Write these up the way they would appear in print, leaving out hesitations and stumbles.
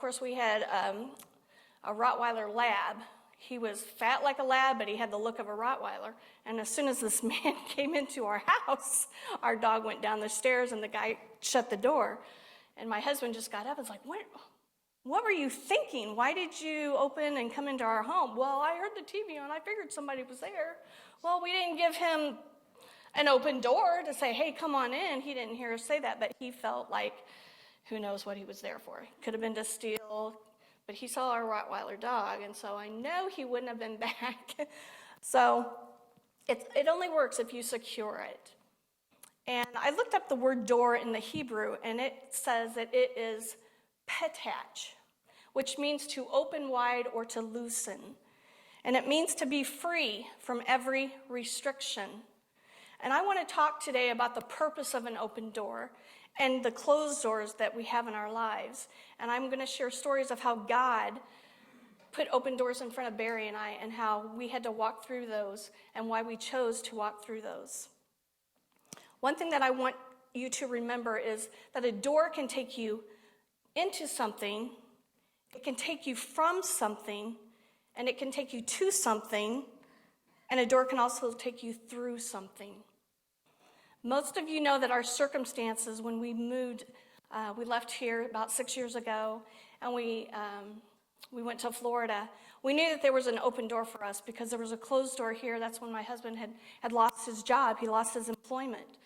course, we had a Rottweiler lab. He was fat like a lab, but he had the look of a Rottweiler. And as soon as this man came into our house, our dog went down the stairs and the guy shut the door. And my husband just got up and was like, what were you thinking? Why did you open and come into our home? Well, I heard the TV on. I figured somebody was there. Well, we didn't give him an open door to say, hey, come on in. He didn't hear us say that, but he felt like who knows what he was there for. Could have been to steal, but he saw our Rottweiler dog, and so I know he wouldn't have been back. So it only works if you secure it. And I looked up the word door in the Hebrew, and it says that it is petach, which means to open wide or to loosen. And it means to be free from every restriction. And I want to talk today about the purpose of an open door and the closed doors that we have in our lives. And I'm going to share stories of how God put open doors in front of Barry and I, and how we had to walk through those and why we chose to walk through those. One thing that I want you to remember is that a door can take you into something, it can take you from something, and it can take you to something, and a door can also take you through something. Most of you know that our circumstances when we moved, we left here about 6 years ago, and we went to Florida. We knew that there was an open door for us because there was a closed door here. That's when my husband had lost his job. He lost his employment.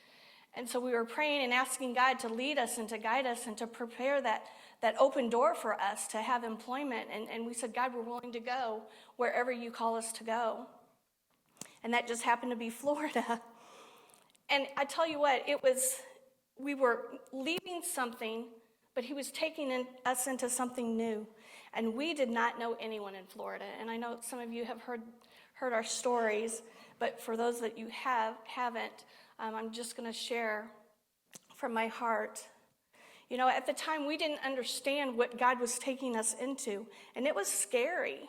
And so we were praying and asking God to lead us and to guide us and to prepare that open door for us to have employment. And we said, God, we're willing to go wherever you call us to go. And that just happened to be Florida. And I tell you what, we were leaving something, but he was taking us into something new. And we did not know anyone in Florida. And I know some of you have heard our stories, but for those that you haven't, I'm just going to share from my heart. You know, at the time, we didn't understand what God was taking us into. And it was scary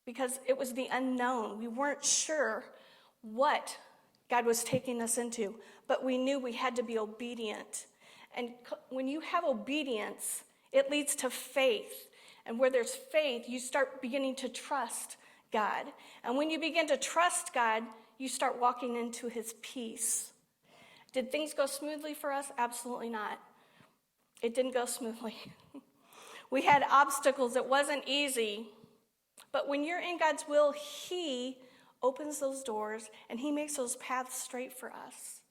because it was the unknown. We weren't sure what God was taking us into, but we knew we had to be obedient. And when you have obedience, it leads to faith. And where there's faith, you start beginning to trust God. And when you begin to trust God, you start walking into his peace. Did things go smoothly for us? Absolutely not. It didn't go smoothly. We had obstacles. It wasn't easy. But when you're in God's will, he opens those doors and he makes those paths straight for us.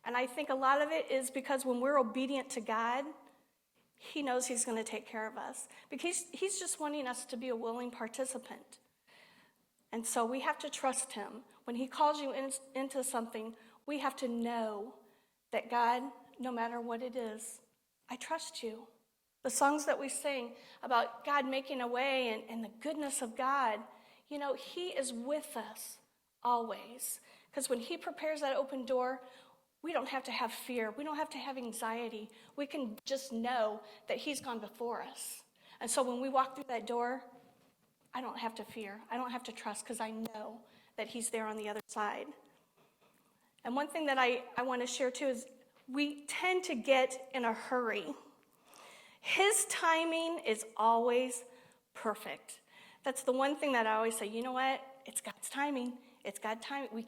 And I think a lot of it is because when we're obedient to God, he knows he's going to take care of us. Because he's just wanting us to be a willing participant. And so we have to trust him. When he calls you into something, we have to know that God, no matter what it is, I trust you. The songs that we sing about God making a way and the goodness of God, you know, he is with us always. Because when he prepares that open door, we don't have to have fear. We don't have to have anxiety. We can just know that he's gone before us. And so when we walk through that door, I don't have to fear. I don't have to trust because I know that he's there on the other side. And one thing that I want to share too is we tend to get in a hurry. His timing is always perfect. That's the one thing that I always say, you know what? It's God's timing. It's God's timing. We